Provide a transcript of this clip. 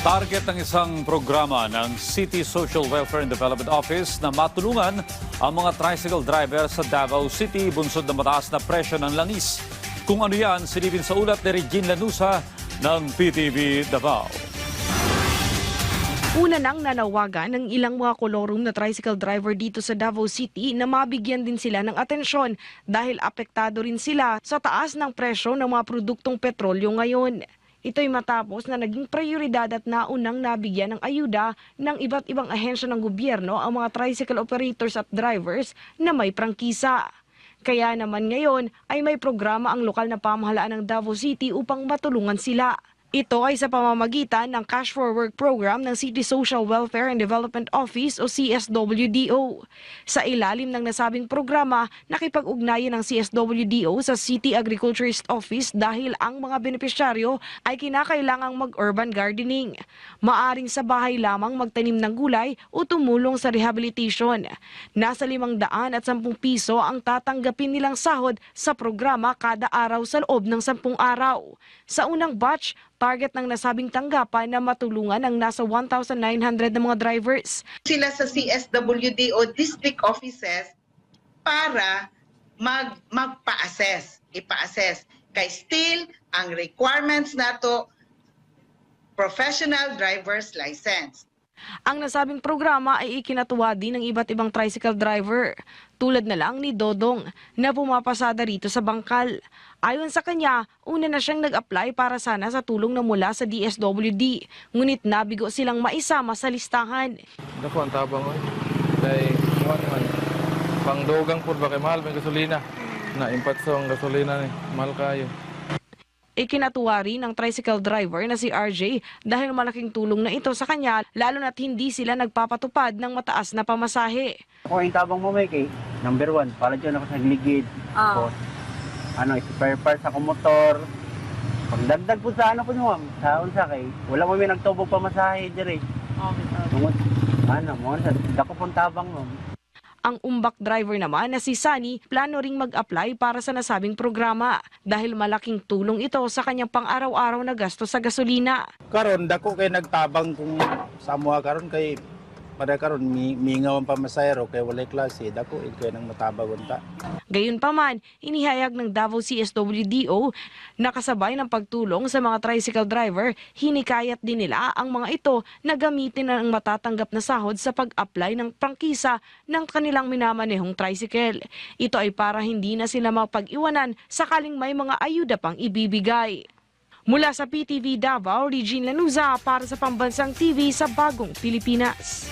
Target ng isang programa ng City Social Welfare and Development Office na matulungan ang mga tricycle driver sa Davao City bunsod ng mataas na presyo ng langis. Kung ano yan, silipin sa ulat ni Regine Lanusa ng PTV Davao. Una nang nanawagan ng ilang mga kolorum na tricycle driver dito sa Davao City na mabigyan din sila ng atensyon dahil apektado rin sila sa taas ng presyo ng mga produktong petrolyo ngayon. Ito'y matapos na naging prioridad at naunang nabigyan ng ayuda ng iba't ibang ahensya ng gobyerno ang mga tricycle operators at drivers na may prangkisa. Kaya naman ngayon ay may programa ang lokal na pamahalaan ng Davao City upang matulungan sila. Ito ay sa pamamagitan ng Cash for Work program ng City Social Welfare and Development Office o CSWDO. Sa ilalim ng nasabing programa, nakipag-ugnayan ng CSWDO sa City Agriculturist Office dahil ang mga benepisyaryo ay kinakailangang mag-urban gardening. Maaring sa bahay lamang magtanim ng gulay o tumulong sa rehabilitation. Nasa 510 piso ang tatanggapin nilang sahod sa programa kada araw sa loob ng 10 araw. Sa unang batch, target ng nasabing tanggapan na matulungan ang nasa 1,900 na mga drivers. Sila sa CSWDO district offices para magpa-assess, ipa-assess. Kay still, ang requirements nato professional driver's license. Ang nasabing programa ay ikinatuwa din ng iba't ibang tricycle driver, tulad na lang ni Dodong na pumapasada rito sa bangkal. Ayon sa kanya, una na siyang nag-apply para sana sa tulong na mula sa DSWD, ngunit nabigo silang maisama sa listahan. Dako ang tabang ko. Dahil man, pangdugang po ba kay mahal may gasolina. Na impatso ang gasolina ni mahal kayo. Ikinatuwa rin ng tricycle driver na si RJ dahil malaking tulong na ito sa kanya lalo na't hindi sila nagpapatupad ng mataas na pamasahe. Ako yung tabang mo, Mike, number 1, para dyan ako sa ligid. Tapos, spare parts sa motor. Pagdagdag po sa ano po nyo, ma'am, sa unsa kay, wala mo may nagtubog pamasahe dyan eh. Tungod, dako pong tabang, ma'am. Ang umbak driver naman na si Sunny plano ring mag-apply para sa nasabing programa dahil malaking tulong ito sa kanyang pang-araw-araw na gasto sa gasolina. Karon dako kay nagtabang kung sa mga karon kay para karon mingaw ang pamasayro kay walay klase dako kay nang matabang unta. Gayunpaman, inihayag ng Davao CSWDO na kasabay ng pagtulong sa mga tricycle driver, hinikayat din nila ang mga ito na gamitin ang matatanggap na sahod sa pag-apply ng prangkisa ng kanilang minamanehong tricycle. Ito ay para hindi na sila mapag-iwanan sakaling may mga ayuda pang ibibigay. Mula sa PTV Davao, Regine Lanusa para sa Pambansang TV sa Bagong Pilipinas.